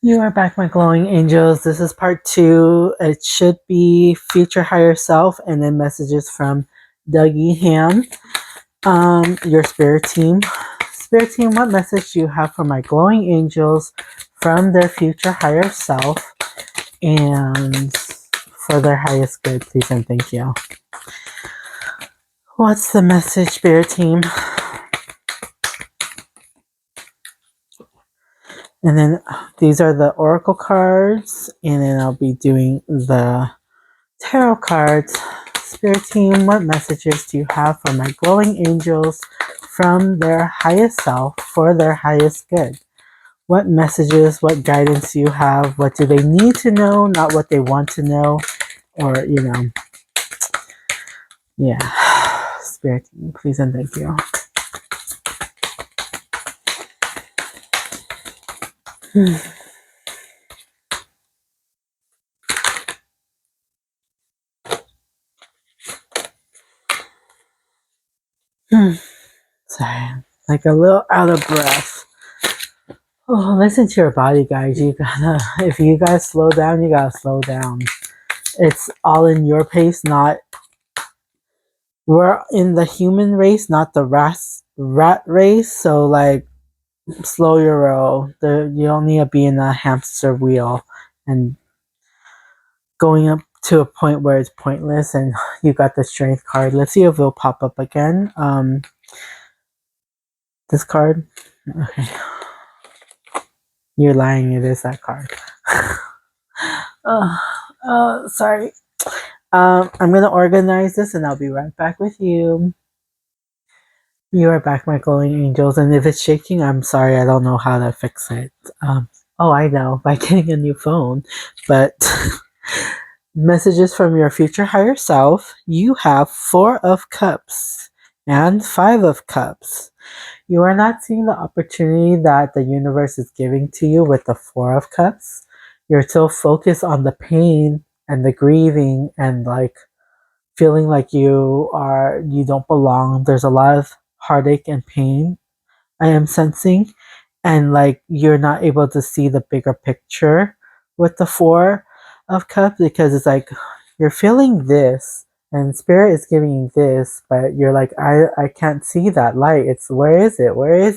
You are back, my glowing angels. This is part 2. It should be future higher self and then messages from Dougie Ham. Your spirit team. Spirit team, what message do you have for my glowing angels from their future higher self and for their highest good, please and thank you. What's the message, spirit team? And then these are the oracle cards, and then I'll be doing the tarot cards. Spirit team, what messages do you have for my glowing angels from their highest self for their highest good? What messages, what guidance do you have? What do they need to know, not what they want to know? Or, yeah. Spirit team, please and thank you. Sorry, like a little out of breath. Oh, listen to your body, guys. If you guys slow down, you gotta slow down. It's all in your pace, not, we're in the human race, not the rat race. So like, slow your roll. You don't need to be in a hamster wheel and going up to a point where it's pointless. And you got the strength card. Let's see if it'll pop up again. This card. Okay. You're lying. It is that card. Sorry. I'm gonna organize this and I'll be right back with you. You are back, my glowing angels, and if it's shaking, I'm sorry, I don't know how to fix it. I know, by getting a new phone. But messages from your future higher self, you have 4 of Cups and 5 of Cups. You are not seeing the opportunity that the universe is giving to you with the 4 of Cups. You're so focused on the pain and the grieving and like feeling like you don't belong. There's a lot of heartache and pain I am sensing, and like you're not able to see the bigger picture with the 4 of Cups, because it's like you're feeling this and spirit is giving you this, but you're like, I can't see that light. It's, where is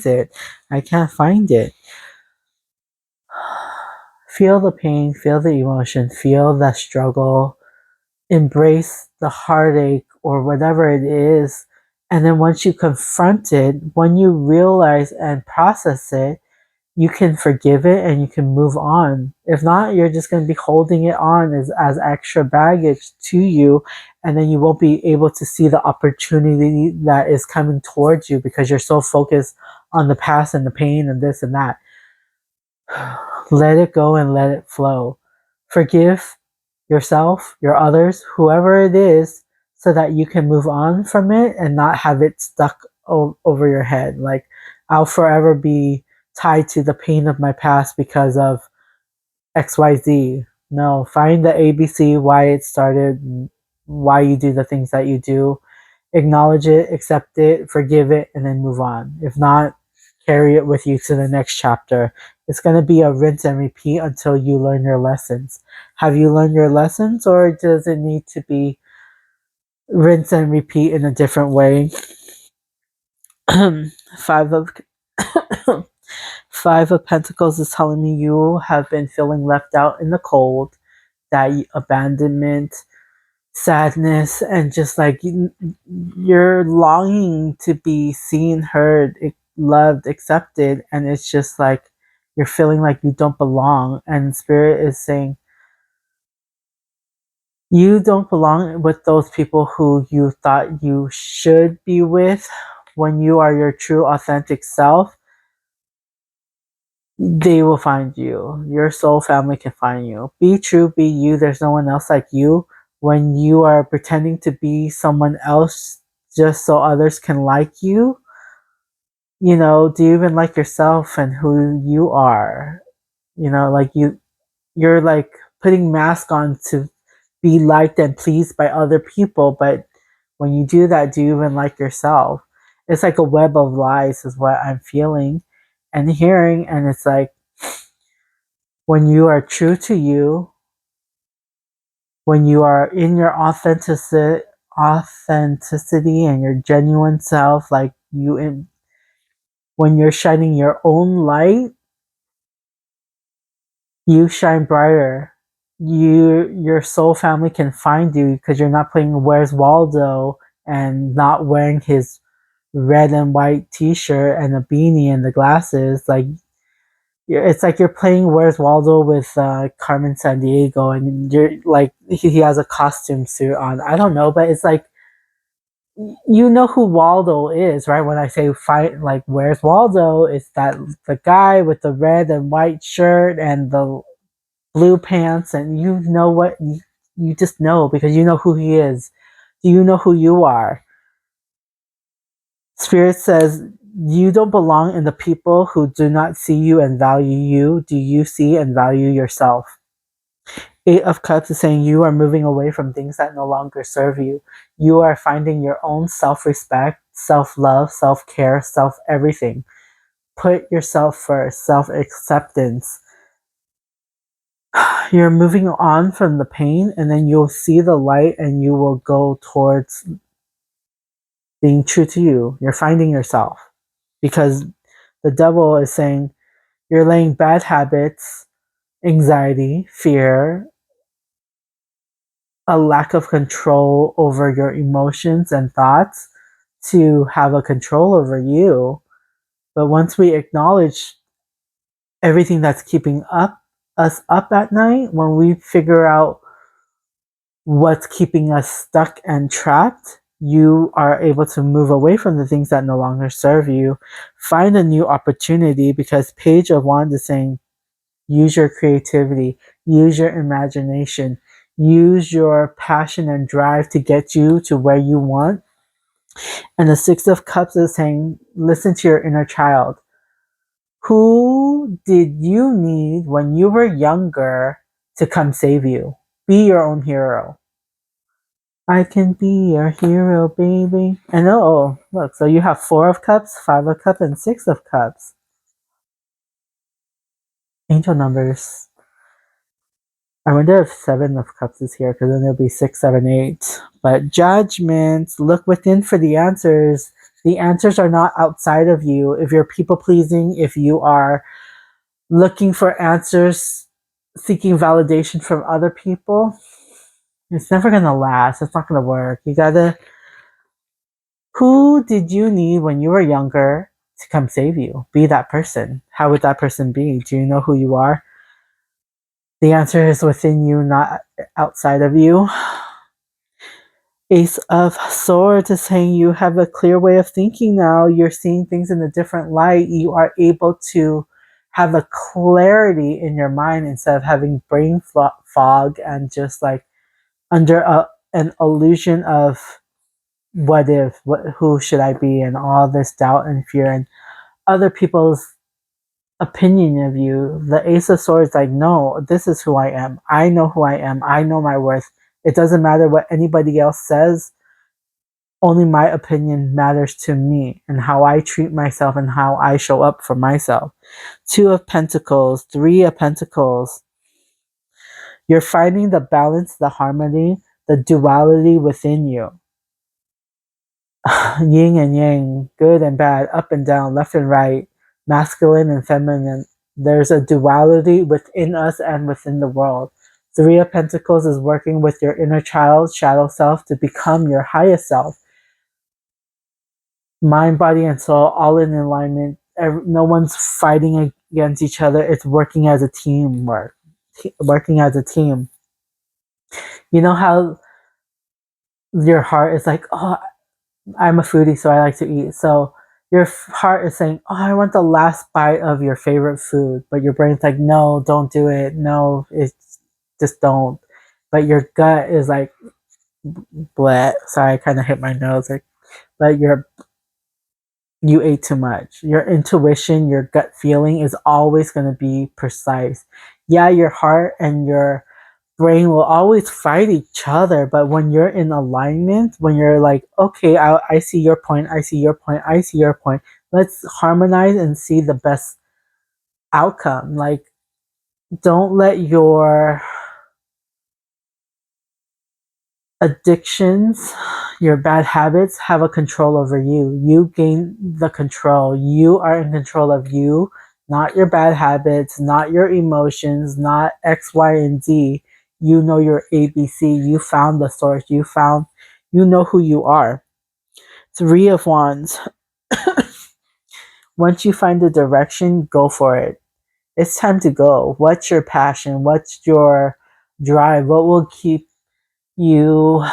it? I can't find it. Feel the pain, feel the emotion, feel the struggle, embrace the heartache or whatever it is. And then once you confront it, when you realize and process it, you can forgive it and you can move on. If not, you're just going to be holding it on as extra baggage to you. And then you won't be able to see the opportunity that is coming towards you because you're so focused on the past and the pain and this and that. Let it go and let it flow. Forgive yourself, your others, whoever it is, so that you can move on from it and not have it stuck over your head. Like, I'll forever be tied to the pain of my past because of XYZ. No, find the ABC, why it started, why you do the things that you do. Acknowledge it, accept it, forgive it, and then move on. If not, carry it with you to the next chapter. It's going to be a rinse and repeat until you learn your lessons. Have you learned your lessons, or does it need to be rinse and repeat in a different way? 5 of 5 of Pentacles is telling me you have been feeling left out in the cold, that abandonment, sadness, and just like you're longing to be seen, heard, loved, accepted, and it's just like you're feeling like you don't belong. And spirit is saying you don't belong with those people who you thought you should be with. When you are your true authentic self, they will find you. Your soul family can find you. Be true, be you. There's no one else like you. When you are pretending to be someone else just so others can like you, do you even like yourself and who you are? Like you're like putting mask on to be liked and pleased by other people, but when you do that, do you even like yourself? It's like a web of lies is what I'm feeling and hearing, and it's like when you are true to you, when you are in your authenticity and your genuine self, like when you're shining your own light, you shine brighter. Your soul family can find you because you're not playing Where's Waldo and not wearing his red and white t-shirt and a beanie and the glasses. Like it's like you're playing Where's Waldo with Carmen Sandiego, and you're like he has a costume suit on. I don't know, but it's like you know who Waldo is, right? When I say fight, like Where's Waldo? It's that the guy with the red and white shirt and the blue pants, and you know what you just know because you know who he is. Do you know who you are? Spirit says you don't belong in the people who do not see you and value you. Do you see and value yourself? Eight of Cups is saying you are moving away from things that no longer serve you. You are finding your own self-respect, self-love, self-care, self-everything. Put yourself first, self-acceptance. You're moving on from the pain, and then you'll see the light and you will go towards being true to you. You're finding yourself because the devil is saying you're laying bad habits, anxiety, fear, a lack of control over your emotions and thoughts to have a control over you. But once we acknowledge everything that's keeping us up at night, when we figure out what's keeping us stuck and trapped, you are able to move away from the things that no longer serve you, find a new opportunity because Page of Wands is saying use your creativity, use your imagination, use your passion and drive to get you to where you want. And the Six of Cups is saying listen to your inner child. Who did you need when you were younger to come save you? Be your own hero. I can be your hero, baby. And oh, look, so you have Four of Cups, Five of Cups, and Six of Cups. Angel numbers. I wonder if Seven of Cups is here, because then it'll be 6, 7, 8. But judgment, look within for the answers. The answers are not outside of you. If you're people pleasing, if you are looking for answers, seeking validation from other people, it's never going to last. It's not going to work. You gotta. Who did you need when you were younger to come save you? Be that person. How would that person be? Do you know who you are? The answer is within you, not outside of you. Ace of Swords is saying you have a clear way of thinking now. You're seeing things in a different light. You are able to have a clarity in your mind instead of having brain fog and just like under an illusion of what if, who should I be, and all this doubt and fear and other people's opinion of you. The Ace of Swords, like, no, this is who I am. I know who I am. I know my worth. It doesn't matter what anybody else says. Only my opinion matters to me and how I treat myself and how I show up for myself. Two of Pentacles, Three of Pentacles. You're finding the balance, the harmony, the duality within you. Yin and yang, good and bad, up and down, left and right, masculine and feminine. There's a duality within us and within the world. Three of Pentacles is working with your inner child, shadow self, to become your highest self. Mind, body, and soul, all in alignment. No one's fighting against each other. It's working as a teamwork. Working as a team. You know how your heart is like, oh, I'm a foodie, so I like to eat. So your heart is saying, oh, I want the last bite of your favorite food. But your brain's like, no, don't do it. No, it's just don't. But your gut is like, bleh. Sorry, I kind of hit my nose. Like, but you ate too much. Your intuition, your gut feeling is always going to be precise. Yeah, your heart and your brain will always fight each other, but when you're in alignment, when you're like, okay, I see your point, I see your point, I see your point, let's harmonize and see the best outcome. Like, Don't let your addictions, your bad habits have a control over you. You gain the control. You are in control of you, not your bad habits, not your emotions, not X, Y, and Z. You know your ABC. You found the source. You know who you are. Three of Wands. Once you find the direction, go for it. It's time to go. What's your passion? What's your drive? What will keep you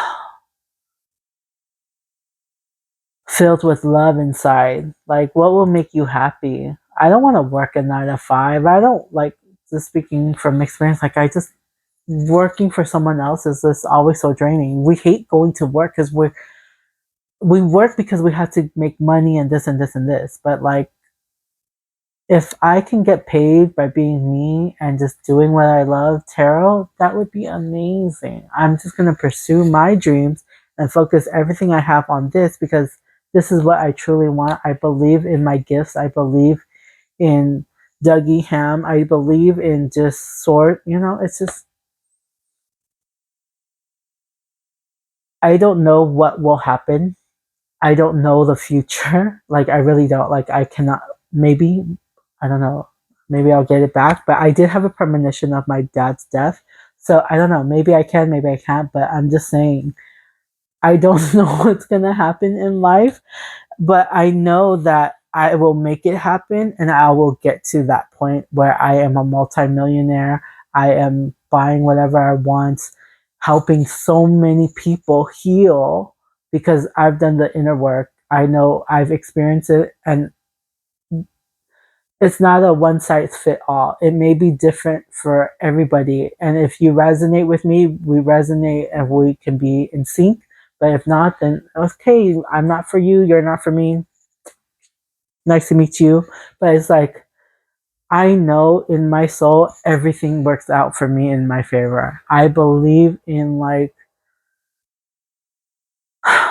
filled with love inside? Like, what will make you happy? I don't want to work a 9 to 5. I don't like, just speaking from experience, like, I just, working for someone else is just always so draining. We hate going to work because we work because we have to make money and this and this and this. But like, if I can get paid by being me and just doing what I love, tarot, that would be amazing. I'm just going to pursue my dreams and focus everything I have on this because this is what I truly want. I believe in my gifts. I believe in Dougie Ham. I believe in just it's just, I don't know what will happen. I don't know the future. Like, I really don't. Like, I cannot, maybe, I don't know, maybe I'll get it back. But I did have a premonition of my dad's death. So I don't know. Maybe I can, maybe I can't. But I'm just saying, I don't know what's going to happen in life. But I know that I will make it happen and I will get to that point where I am a multimillionaire. I am buying whatever I want, helping so many people heal because I've done the inner work. I know I've experienced it, and it's not a one size fit all. It may be different for everybody. And if you resonate with me, we resonate and we can be in sync. But if not, then okay, I'm not for you, you're not for me. Nice to meet you. But it's like, I know in my soul everything works out for me in my favor. I believe in like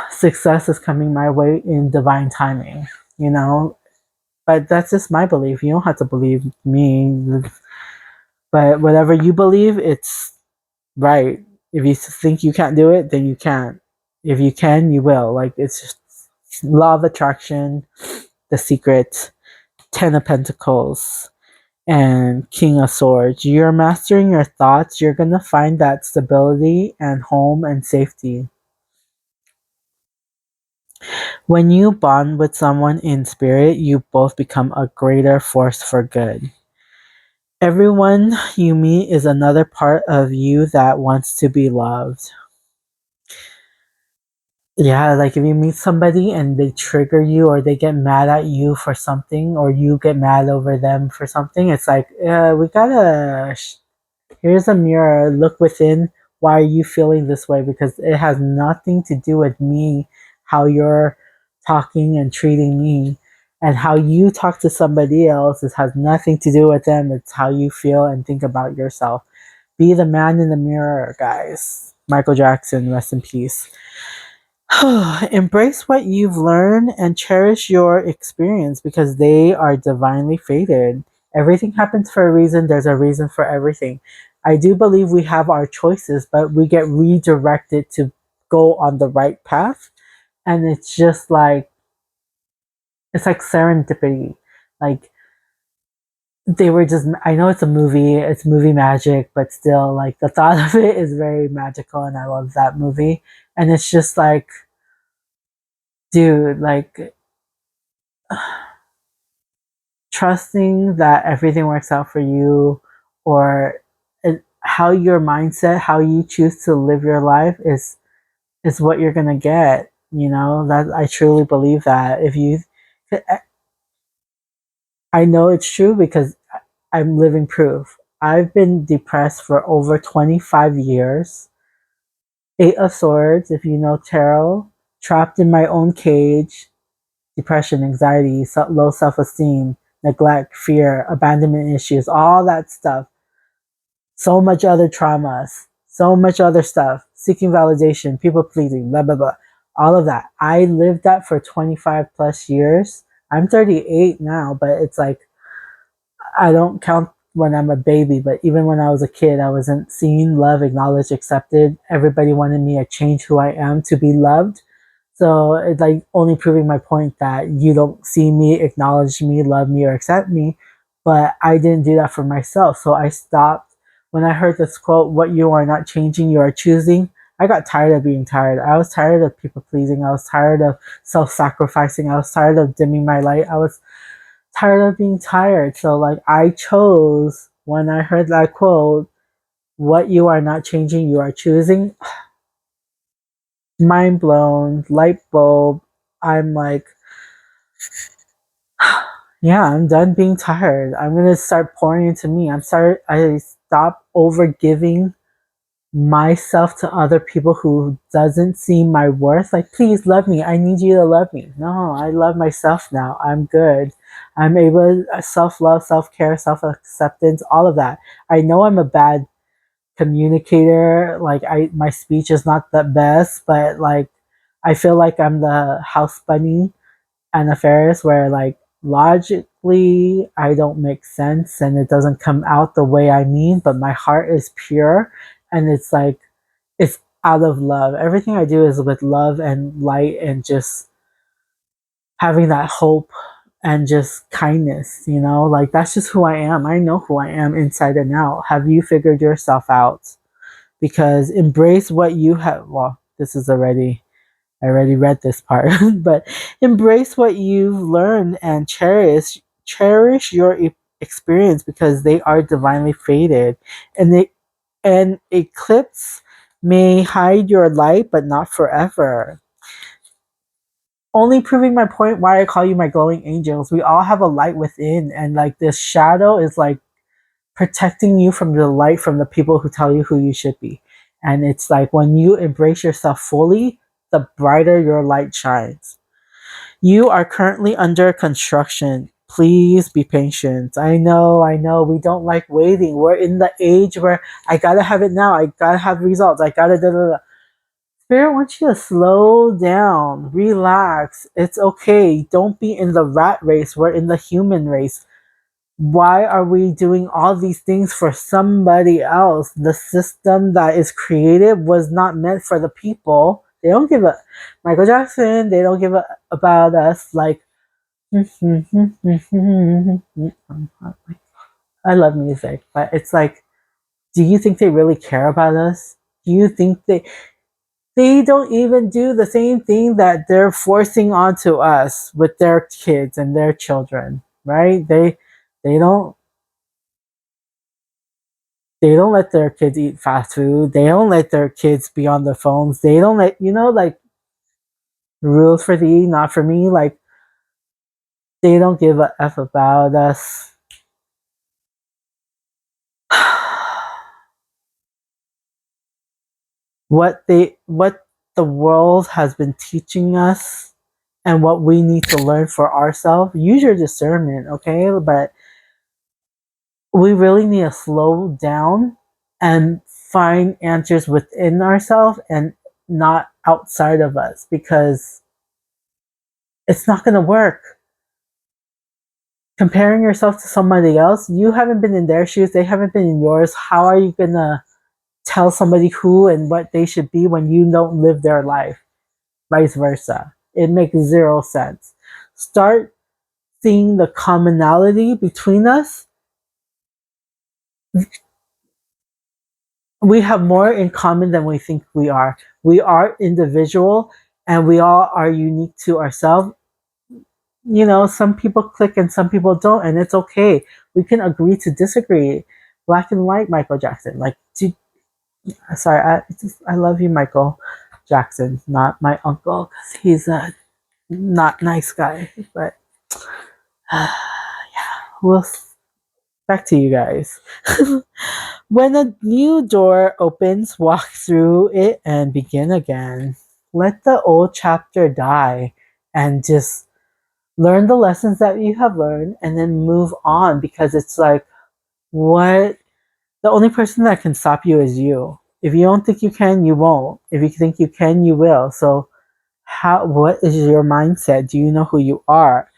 success is coming my way in divine timing, you know? But that's just my belief. You don't have to believe me. But whatever you believe, it's right. If you think you can't do it, then you can't. If you can, you will. Like, it's just law of attraction, the secret, 10 of Pentacles, and King of Swords. You're mastering your thoughts. You're going to find that stability and home and safety. When you bond with someone in spirit, you both become a greater force for good. Everyone you meet is another part of you that wants to be loved. Yeah, like if you meet somebody and they trigger you or they get mad at you for something or you get mad over them for something, it's like, we gotta here's a mirror, look within. Why are you feeling this way? Because it has nothing to do with me, how you're talking and treating me. And how you talk to somebody else, it has nothing to do with them. It's how you feel and think about yourself. Be the man in the mirror, guys. Michael Jackson, rest in peace. Embrace what you've learned and cherish your experience because they are divinely fated. Everything happens for a reason, there's a reason for everything. I do believe we have our choices, but we get redirected to go on the right path. And it's like serendipity. Like, they were just, I know it's movie magic, but still, like, the thought of it is very magical, and I love that movie. And it's just like, dude, like, trusting that everything works out for you, or how your mindset, how you choose to live your life is what you're gonna get. You know that I truly believe that. If you, I know it's true because I'm living proof. I've been depressed for over 25 years. Eight of Swords, if you know tarot, trapped in my own cage, depression, anxiety, low self esteem, neglect, fear, abandonment issues, all that stuff. So much other traumas, so much other stuff, seeking validation, people pleasing, blah, blah, blah. All of that. I lived that for 25 plus years. I'm 38 now, but it's like, I don't count when I'm a baby, but even when I was a kid, I wasn't seen, loved, acknowledged, accepted. Everybody wanted me to change who I am to be loved. So it's like only proving my point that you don't see me, acknowledge me, love me, or accept me. But I didn't do that for myself. So I stopped. When I heard this quote, what you are not changing, you are choosing, I got tired of being tired. I was tired of people pleasing. I was tired of self sacrificing. I was tired of dimming my light. I was tired of being tired. So, like, I chose when I heard that quote, what you are not changing, you are choosing. Mind blown, light bulb. I'm like, yeah, I'm done being tired. I'm gonna start pouring into me. I stop over giving myself to other people who doesn't see my worth. Like, please love me. I need you to love me. No, I love myself now. I'm good. I'm able self love, self care, self acceptance, all of that. I know I'm a bad communicator. Like, I my speech is not the best, but like I feel like I'm the house bunny and affairs where like logically I don't make sense and it doesn't come out the way I mean, but my heart is pure and it's like it's out of love. Everything I do is with love and light and just having that hope and just kindness, you know? Like that's just who I am. I know who I am inside and out. Have you figured yourself out? Because embrace what you have. Well, this is already I already read this part, but embrace what you've learned and cherish your experience because they are divinely fated, and they an eclipse may hide your light, but not forever. Only proving my point why I call you my glowing angels. We all have a light within, and like this shadow is like protecting you from the light from the people who tell you who you should be. And it's like when you embrace yourself fully, the brighter your light shines. You are currently under construction. Please be patient. I know, we don't like waiting. We're in the age where I gotta have it now. I gotta have results. I gotta da da da. Spirit wants you to slow down, relax. It's okay. Don't be in the rat race. We're in the human race. Why are we doing all these things for somebody else? The system that is created was not meant for the people. They don't give a Michael Jackson, they don't give a about us like I love music, but it's like, do you think they really care about us? Do you think they don't even do the same thing that they're forcing onto us with their kids and their children, right? They don't they don't let their kids eat fast food. They don't let their kids be on their phones. They don't let like rules for thee, not for me. Like they don't give a f about us. What the world has been teaching us and what we need to learn for ourselves. Use your discernment, okay? But we really need to slow down and find answers within ourselves and not outside of us because it's not going to work. Comparing yourself to somebody else, you haven't been in their shoes, they haven't been in yours. How are you going to tell somebody who and what they should be when you don't live their life? Vice versa. It makes zero sense. Start seeing the commonality between us. We have more in common than we think we are. We are individual and we all are unique to ourselves. You know, some people click and some people don't, and it's okay. We can agree to disagree. Black and white, Michael Jackson. Like, sorry, I love you, Michael Jackson, not my uncle, because he's a not nice guy. But yeah, we'll back to you guys. When a new door opens, walk through it and begin again. Let the old chapter die and just learn the lessons that you have learned and then move on because it's like, what? The only person that can stop you is you. If you don't think you can, you won't. If you think you can, you will. So, what is your mindset? Do you know who you are?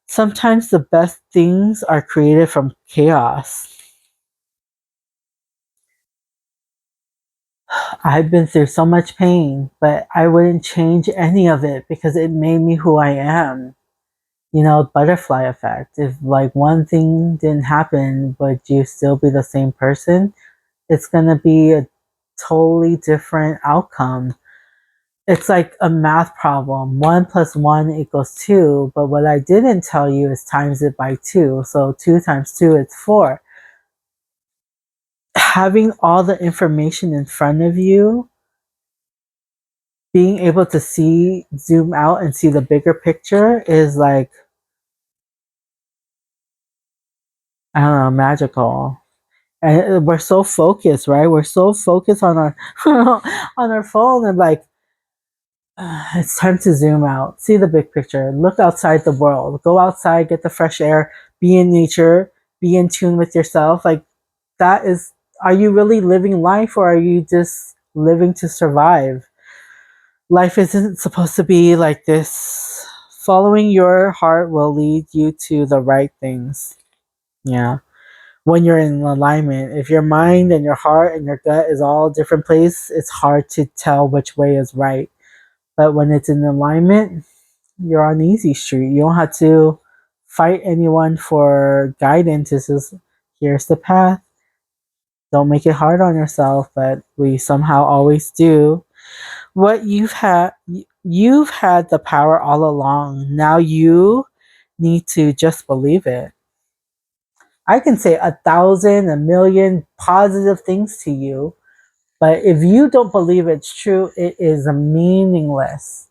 Sometimes the best things are created from chaos. I've been through so much pain, but I wouldn't change any of it because it made me who I am. You know, butterfly effect. If like one thing didn't happen, would you still be the same person? It's gonna be a totally different outcome. It's like a math problem. 1 plus 1 equals 2, but what I didn't tell you is times it by 2. So 2 times 2 is 4. Having all the information in front of you, being able to zoom out and see the bigger picture is like, I don't know, magical. And we're so focused, right? We're so focused on our on our phone, and like, it's time to zoom out, see the big picture, look outside the world, go outside, get the fresh air, be in nature, be in tune with yourself. Like, that is, are you really living life, or are you just living to survive? Life isn't supposed to be like this. Following your heart will lead you to the right things. Yeah. When you're in alignment, if your mind and your heart and your gut is all different place, it's hard to tell which way is right. But when it's in alignment, you're on easy street. You don't have to fight anyone for guidance. It's just, here's the path. Don't make it hard on yourself, but we somehow always do. What you've had the power all along. Now you need to just believe it. I can say 1,000, a million positive things to you, but if you don't believe it's true, it is meaningless.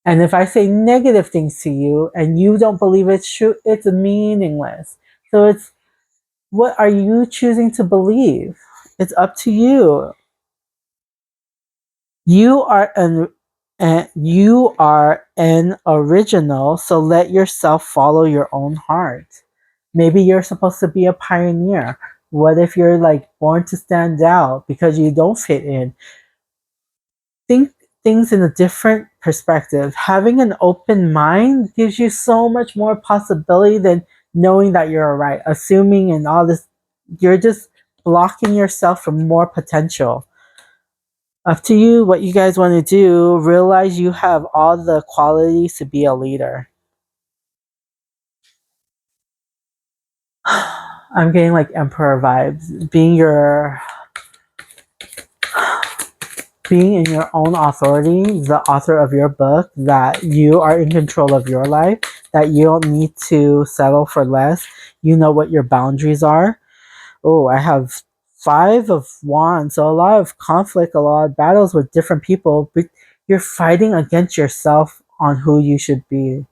And if I say negative things to you and you don't believe it's true, it's meaningless. So it's, what are you choosing to believe? It's up to you. You are an original, so let yourself follow your own heart. Maybe you're supposed to be a pioneer. What if you're like born to stand out because you don't fit in? Think things in a different perspective. Having an open mind gives you so much more possibility than knowing that you're right. Assuming and all this, you're just blocking yourself from more potential. Up to you what you guys want to do. Realize you have all the qualities to be a leader. I'm getting like emperor vibes. Being in your own authority, the author of your book, that you are in control of your life, that you don't need to settle for less. You know what your boundaries are. Oh, I have 5 of Wands, so a lot of conflict, a lot of battles with different people, but you're fighting against yourself on who you should be,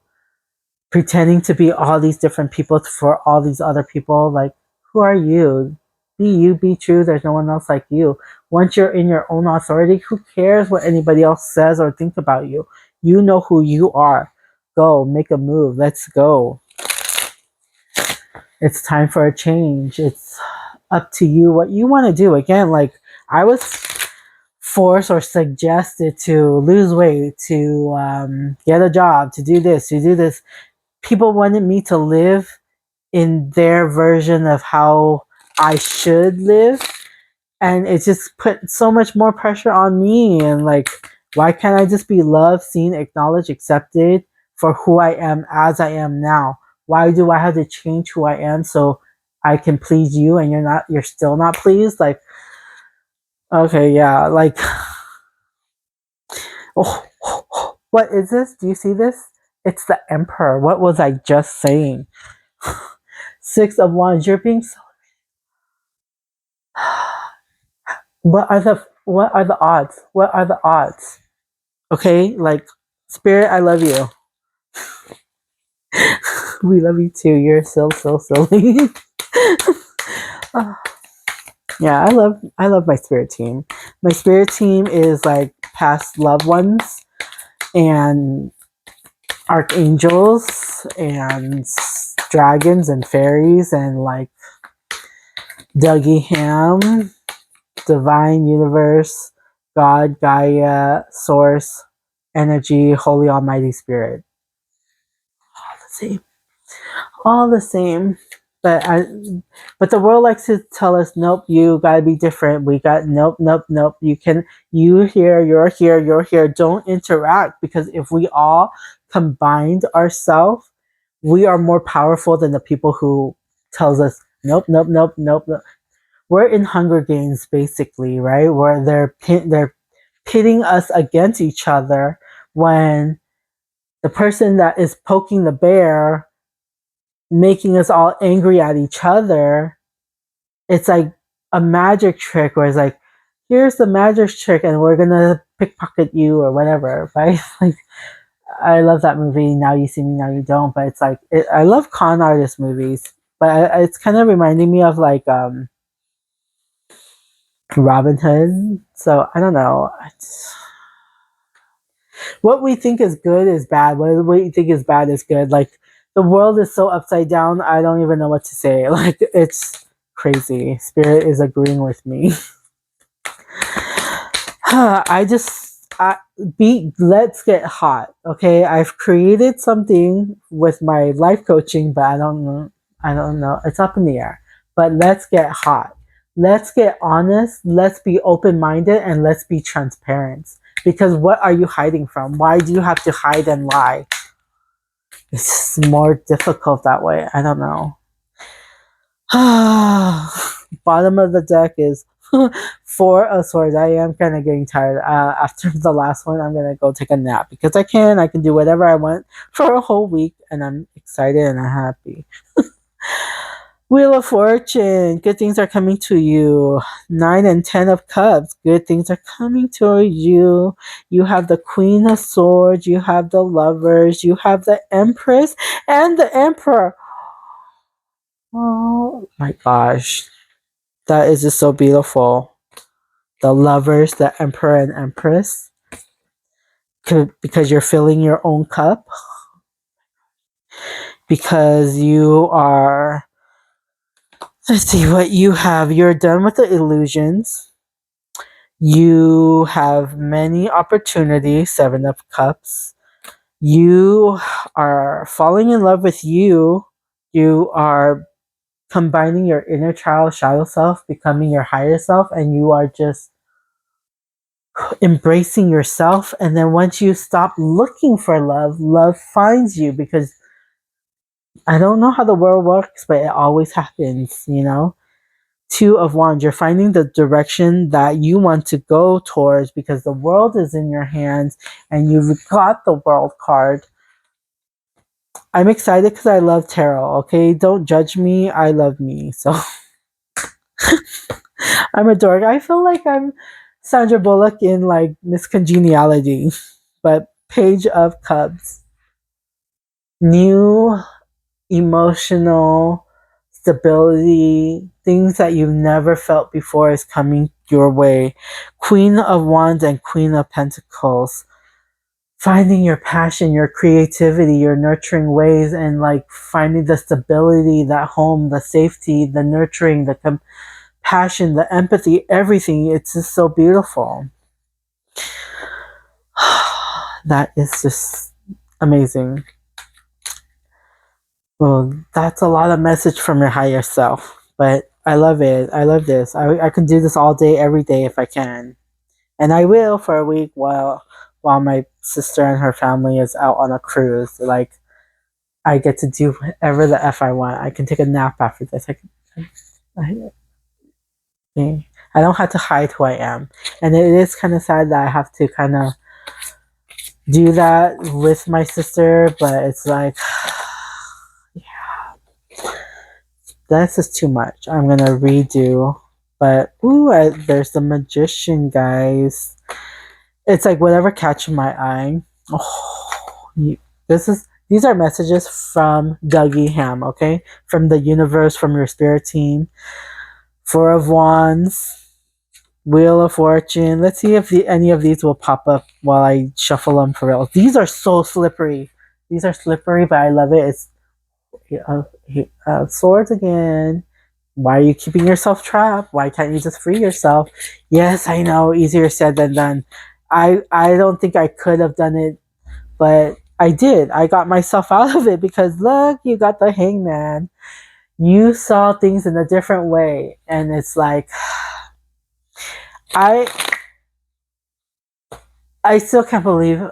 pretending to be all these different people for all these other people. Like, who are you? Be you, be true. There's no one else like you. Once you're in your own authority, who cares what anybody else says or thinks about you? You know who you are. Go, make a move. Let's go. It's time for a change. It's up to you what you want to do. Again, like, I was forced or suggested to lose weight, to get a job, to do this, to do this. People wanted me to live in their version of how I should live, and it just put so much more pressure on me. And like, why can't I just be loved, seen, acknowledged, accepted for who I am as I am now? Why do I have to change who I am so I can please you, and you're still not pleased? Like, okay, yeah, like, oh, what is this? Do you see this? It's the emperor. What was I just saying? 6 of Wands. You're being so. What are the odds? What are the odds? Okay, like, spirit, I love you. We love you too. You're so silly. Yeah, I love my spirit team. My spirit team is like past loved ones and archangels and dragons and fairies and like Dougie Ham, divine universe, God, Gaia, source, energy, holy almighty spirit. All the same. All the same. But but the world likes to tell us, nope, you gotta be different. We got nope, nope, nope. You here, you're here, you're here. Don't interact, because if we all combined ourselves, we are more powerful than the people who tells us, nope, nope, nope, nope, nope. We're in Hunger Games basically, right? Where they're pitting us against each other, when the person that is poking the bear, making us all angry at each other, it's like a magic trick where it's like, here's the magic trick and we're gonna pickpocket you or whatever, right? Like, I love that movie, Now You See Me, Now You Don't, but it's like, I love con artist movies, but it's kind of reminding me of like Robin Hood. So I don't know. What we think is good is bad. What we think is bad is good. Like, the world is so upside down. I don't even know what to say. Like, it's crazy. Spirit is agreeing with me. I just let's get hot. Okay, I've created something with my life coaching, but I don't know. It's up in the air. But let's get hot. Let's get honest. Let's be open minded, and let's be transparent. Because what are you hiding from? Why do you have to hide and lie? It's more difficult that way. I don't know. Bottom of the deck is 4 of Swords. I am kind of getting tired. After the last one, I'm gonna go take a nap because I can. I can do whatever I want for a whole week, and I'm excited and I'm happy. Wheel of Fortune. Good things are coming to you. 9 and 10 of Cups. Good things are coming to you. You have the Queen of Swords. You have the Lovers. You have the Empress and the Emperor. Oh my gosh. That is just so beautiful. The Lovers, the Emperor and Empress. Because you're filling your own cup. Because you are... Let's see what you have. You're done with the illusions. You have many opportunities. 7 of Cups. You are falling in love with you. You are combining your inner child, shadow self, becoming your higher self, and you are just embracing yourself. And then once you stop looking for love, love finds you, because I don't know how the world works, but it always happens, you know? 2 of Wands, you're finding the direction that you want to go towards, because the world is in your hands and you've got the World card. I'm excited because I love tarot, okay? Don't judge me. I love me. So I'm a dork. I feel like I'm Sandra Bullock in like Miss Congeniality. But Page of Cups. New emotional stability, things that you've never felt before is coming your way. Queen of Wands and Queen of Pentacles. Finding your passion, your creativity, your nurturing ways, and like finding the stability, that home, the safety, the nurturing, the compassion, the empathy, everything. It's just so beautiful. That is just amazing. Well, that's a lot of message from your higher self, but I love it. I love this. I can do this all day, every day if I can. And I will for a week while my sister and her family is out on a cruise. Like, I get to do whatever the F I want. I can take a nap after this. I don't have to hide who I am. And it is kind of sad that I have to kind of do that with my sister, but it's like, yeah, that's just too much. I'm going to redo. But, there's the Magician, guys. It's like whatever catches my eye. Oh, these are messages from Dougie Ham, okay? From the universe, from your spirit team. 4 of Wands, Wheel of Fortune. Let's see if any of these will pop up while I shuffle them for real. These are so slippery. These are slippery, but I love it. It's Swords again. Why are you keeping yourself trapped? Why can't you just free yourself? Yes, I know, easier said than done. I don't think I could have done it, but I did. I got myself out of it because look, you got the Hangman. You saw things in a different way, and it's like I I still can't believe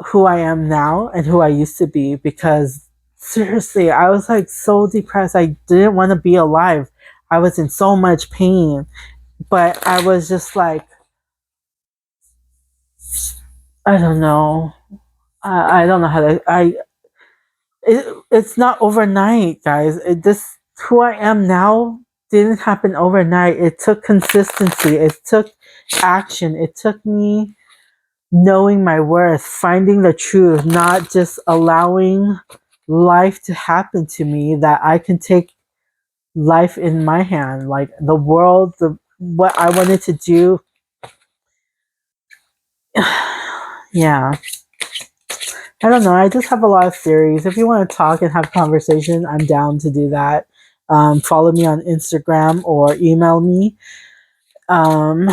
who I am now and who I used to be, because seriously, I was like so depressed. I didn't want to be alive. I was in so much pain, but I was just like, I don't know. I don't know how to. It's not overnight, guys. This who I am now didn't happen overnight. It took consistency. It took action. It took me knowing my worth, finding the truth, not just allowing life to happen to me, that I can take life in my hand, like the world, what I wanted to do. Yeah, I don't know. I just have a lot of theories. If you want to talk and have conversation, I'm down to do that. Follow me on Instagram or email me. Um,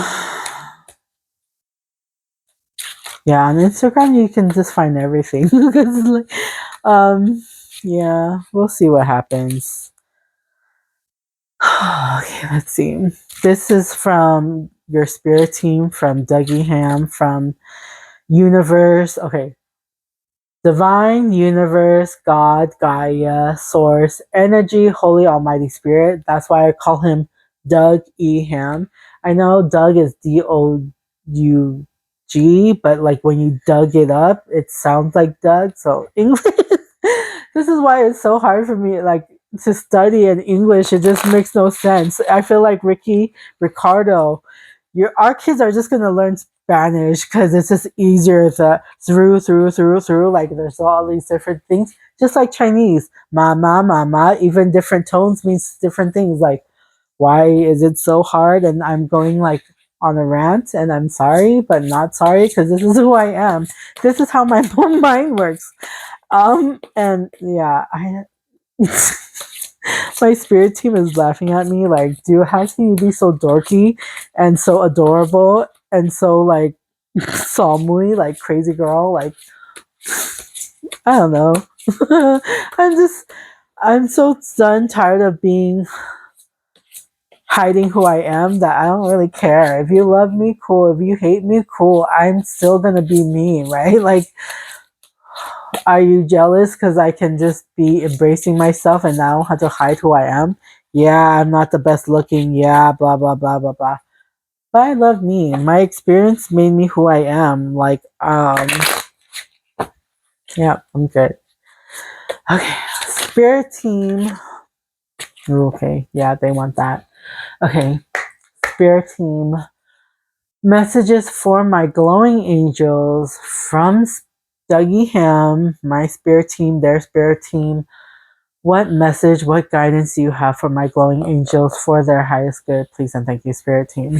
yeah, on Instagram you can just find everything. um, yeah, we'll see what happens. Okay, let's see. This is from your spirit team, from Dougie Ham, from Universe. Okay, Divine, Universe, God, Gaia, Source, Energy, Holy Almighty Spirit. That's why I call him Doug E. Ham. I know Doug is Doug, but like when you dug it up, it sounds like Doug. So English. This is why it's so hard for me, like to study in English. It just makes no sense. I feel like Ricardo, our kids are just gonna learn Spanish because it's just easier to through. Like there's all these different things, just like Chinese, mama. Even different tones means different things. Like why is it so hard? And I'm going like on a rant, and I'm sorry, but not sorry because this is who I am. This is how my mind works. And yeah, I my spirit team is laughing at me like, dude, how can you be so dorky and so adorable and so like solemnly like crazy girl? Like I don't know. I'm just I'm so done tired of being hiding who I am that I don't really care. If you love me, cool. If you hate me, cool. I'm still gonna be me, right? Like, are you jealous because I can just be embracing myself and now have to hide who I am? Yeah, I'm not the best looking. Yeah, blah blah blah blah blah. But I love me. My experience made me who I am. Like, yeah, I'm good. Okay, spirit team. Okay, yeah, they want that. Okay, spirit team. Messages for my glowing angels from Dougie Ham, my spirit team, their spirit team. What message, what guidance do you have for my glowing angels for their highest good? Please and thank you, spirit team.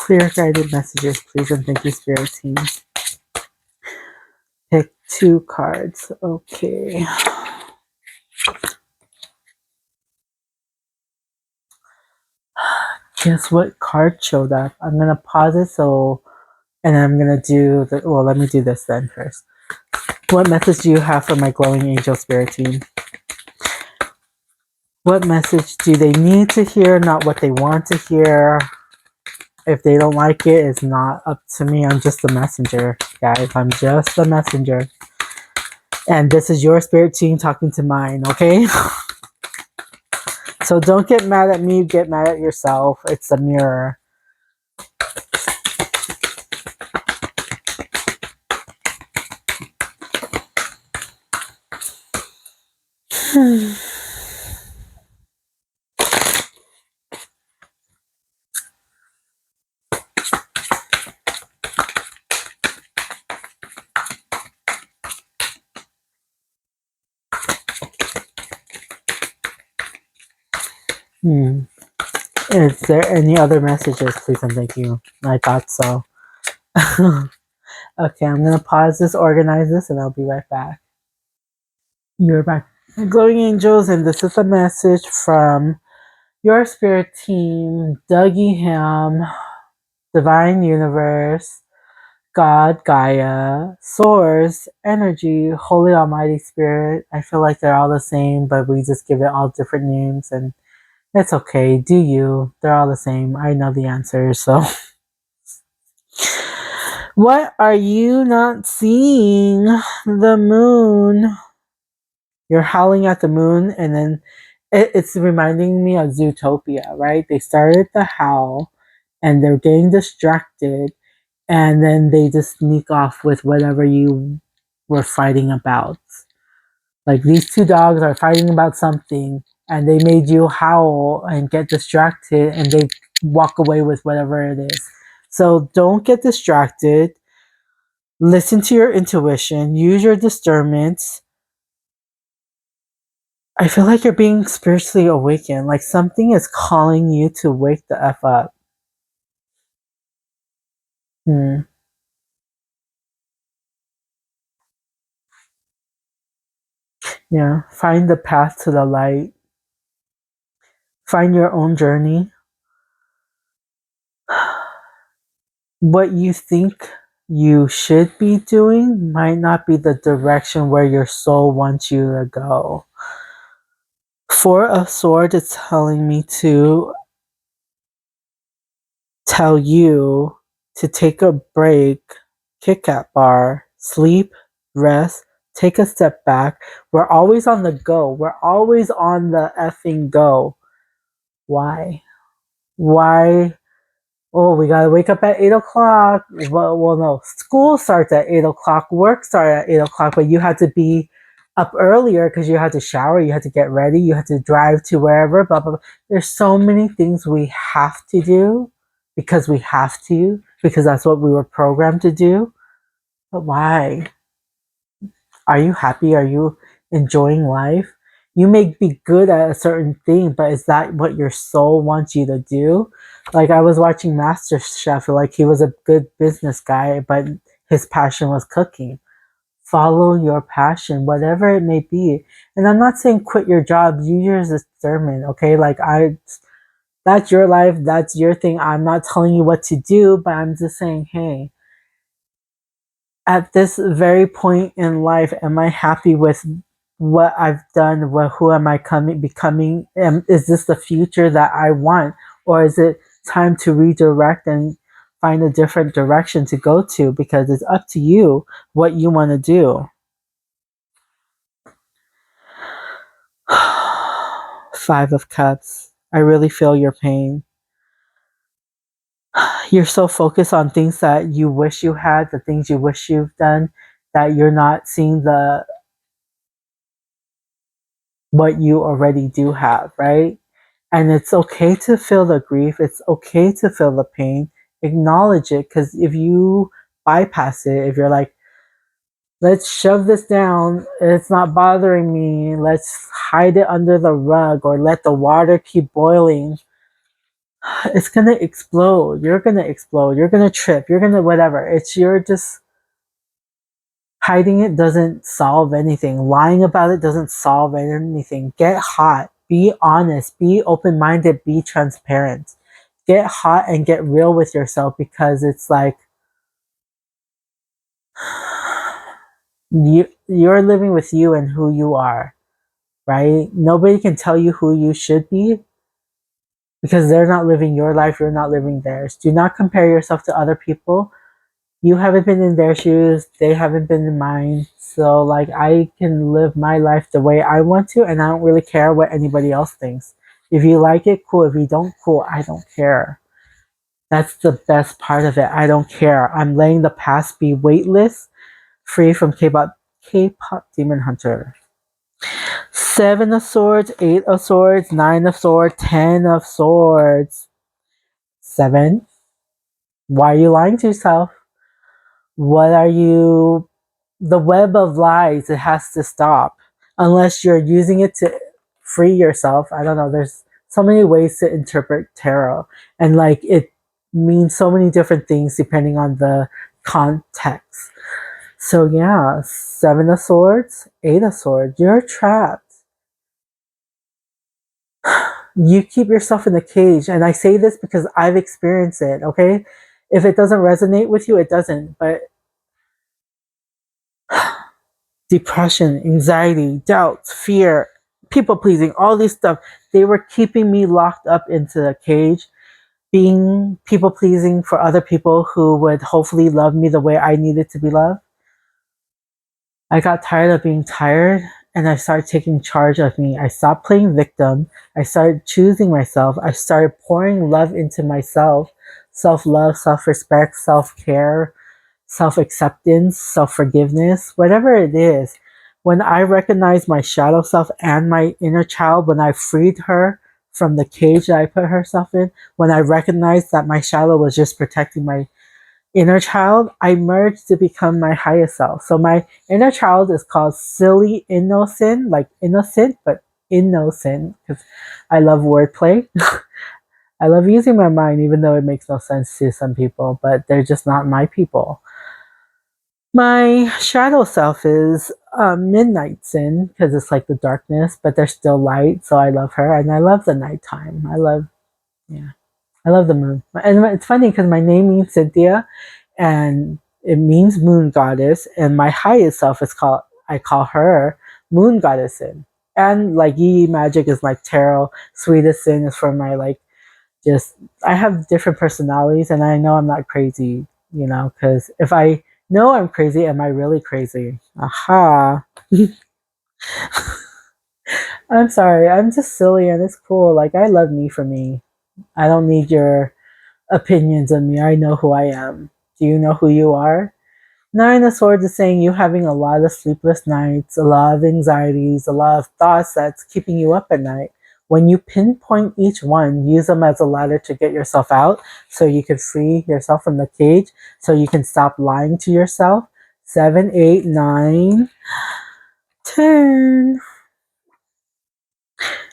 Clear guided messages, please and thank you, spirit team. Pick 2 cards. Okay. Guess what card showed up? I'm gonna pause it and I'm gonna do let me do this then first. What message do you have for my glowing angel spirit team? What message do they need to hear, not what they want to hear? If they don't like it, it's not up to me. I'm just the messenger, guys. I'm just the messenger. And this is your spirit team talking to mine, okay? So don't get mad at me, get mad at yourself. It's a mirror. Hmm. Is there any other messages, please and thank you? I thought so. Okay, I'm gonna pause this, organize this, and I'll be right back. You're back. Glowing Angels, and this is a message from your spirit team, Dougie Ham, Divine Universe, God, Gaia, Source, Energy, Holy Almighty Spirit. I feel like they're all the same, but we just give it all different names, and it's okay. Do you? They're all the same. I know the answers, so. What are you not seeing? The moon. You're howling at the moon, and then it's reminding me of Zootopia, right? They started the howl, and they're getting distracted, and then they just sneak off with whatever you were fighting about. Like these two dogs are fighting about something, and they made you howl and get distracted, and they walk away with whatever it is. So don't get distracted. Listen to your intuition, use your discernment. I feel like you're being spiritually awakened, like something is calling you to wake the F up. Hmm. Yeah, find the path to the light, find your own journey. What you think you should be doing might not be the direction where your soul wants you to go. Four of Swords is telling me to tell you to take a break, kick at bar, sleep, rest, take a step back. We're always on the go. We're always on the effing go. Why? Why? Oh, we gotta wake up at 8 o'clock. Well, no. School starts at 8 o'clock. Work starts at 8 o'clock, but you had to be up earlier because you had to shower, you had to get ready, you had to drive to wherever. Blah blah blah. There's so many things we have to do because we have to because that's what we were programmed to do. But why? Are you happy? Are you enjoying life? You may be good at a certain thing, but is that what your soul wants you to do? Like I was watching Master Chef, like he was a good business guy, but his passion was cooking. Follow your passion, whatever it may be. And I'm not saying quit your job, use your discernment, okay? Like that's your life, that's your thing. I'm not telling you what to do, but I'm just saying, hey, at this very point in life, am I happy with what I've done? Who am I becoming? Is this the future that I want? Or is it time to redirect and find a different direction to go to? Because it's up to you what you want to do. Five of Cups. I really feel your pain. You're so focused on things that you wish you had, the things you wish you've done, that you're not seeing the what you already do have, right? And it's okay to feel the grief. It's okay to feel the pain. Acknowledge it, because if you bypass it, if you're like, let's shove this down, it's not bothering me, let's hide it under the rug or let the water keep boiling, it's gonna explode. You're gonna explode. You're gonna trip. You're gonna whatever. You're just hiding it doesn't solve anything. Lying about it doesn't solve anything. Get hot. Be honest. Be open minded. Be transparent. Get hot and get real with yourself, because it's like you're living with you and who you are, right? Nobody can tell you who you should be because they're not living your life. You're not living theirs. Do not compare yourself to other people. You haven't been in their shoes, they haven't been in mine. So like I can live my life the way I want to, and I don't really care what anybody else thinks. If you like it, cool. If you don't, cool. I don't care. That's the best part of it. I don't care. I'm letting the past be weightless, free from K-pop Demon Hunter. Seven of Swords, Eight of Swords, Nine of Swords, Ten of Swords. Seven. Why are you lying to yourself? What are you the web of lies, it has to stop unless you're using it to free yourself. I don't know, there's so many ways to interpret tarot, and like it means so many different things depending on the context. So yeah, Seven of Swords, Eight of Swords, you're trapped. You keep yourself in a cage, and I say this because I've experienced it, okay? If it doesn't resonate with you, it doesn't. But depression, anxiety, doubts, fear, people pleasing, all these stuff, they were keeping me locked up into a cage, being people pleasing for other people who would hopefully love me the way I needed to be loved. I got tired of being tired, and I started taking charge of me. I stopped playing victim. I started choosing myself. I started pouring love into myself, self love, self respect, self care, self acceptance, self forgiveness, whatever it is. When I recognized my shadow self and my inner child, when I freed her from the cage that I put herself in, when I recognized that my shadow was just protecting my inner child, I merged to become my highest self. So my inner child is called silly innocent, like innocent, but innocent, because I love wordplay. I love using my mind, even though it makes no sense to some people, but they're just not my people. My shadow self is midnight sin, because it's like the darkness, but there's still light. So I love her, and I love the nighttime. Yeah, I love the moon. And it's funny because my name means Cynthia, and it means moon goddess. And my highest self is called, I call her moon goddess Sin. And like Yi Magic is my tarot. Sweetest Sin is for my like, just, I have different personalities, and I know I'm not crazy, because if I know I'm crazy, am I really crazy? Aha. I'm sorry. I'm just silly and it's cool. Like, I love me for me. I don't need your opinions on me. I know who I am. Do you know who you are? Nine of Swords is saying you having a lot of sleepless nights, a lot of anxieties, a lot of thoughts that's keeping you up at night. When you pinpoint each one, use them as a ladder to get yourself out so you can free yourself from the cage, so you can stop lying to yourself. 7, 8, 9, 10.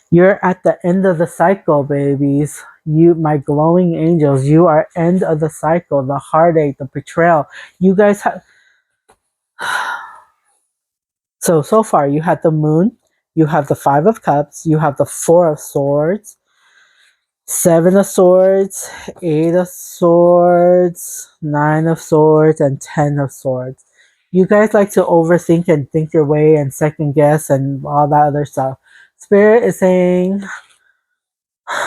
You're at the end of the cycle, babies. You, my glowing angels, you are end of the cycle, the heartache, the betrayal. You guys have. So far, you had the moon, you have the Five of Cups, you have the Four of Swords, Seven of Swords, Eight of Swords, Nine of Swords, and 10 of Swords. You guys like to overthink and think your way and second guess and all that other stuff. Spirit is saying,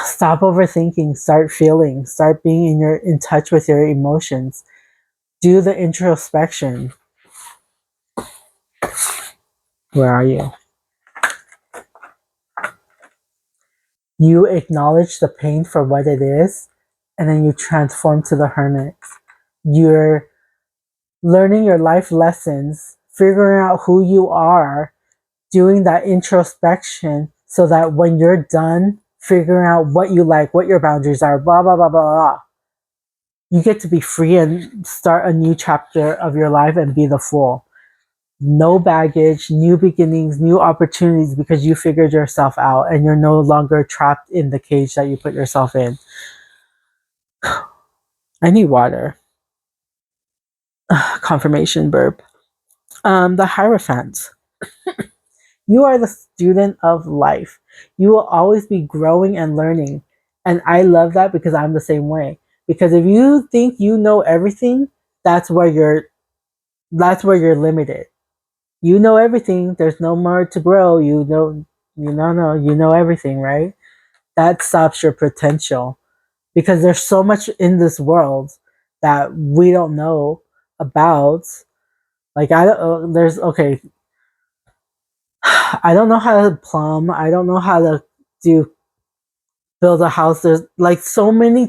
stop overthinking, start feeling, start being in touch with your emotions. Do the introspection. Where are you? You acknowledge the pain for what it is, and then you transform to the hermit. You're learning your life lessons, figuring out who you are, doing that introspection so that when you're done figuring out what you like, what your boundaries are, blah, blah, blah, blah, blah, you get to be free and start a new chapter of your life and be the fool. No baggage, new beginnings, new opportunities, because you figured yourself out and you're no longer trapped in the cage that you put yourself in. I need water. Confirmation burp. The Hierophant. You are the student of life. You will always be growing and learning. And I love that because I'm the same way. Because if you think you know everything, that's where you're limited. You know everything. There's no more to grow. You know everything, right? That stops your potential because there's so much in this world that we don't know about. Like I don't, there's okay. I don't know how to plumb. I don't know how to do build a house. There's like so many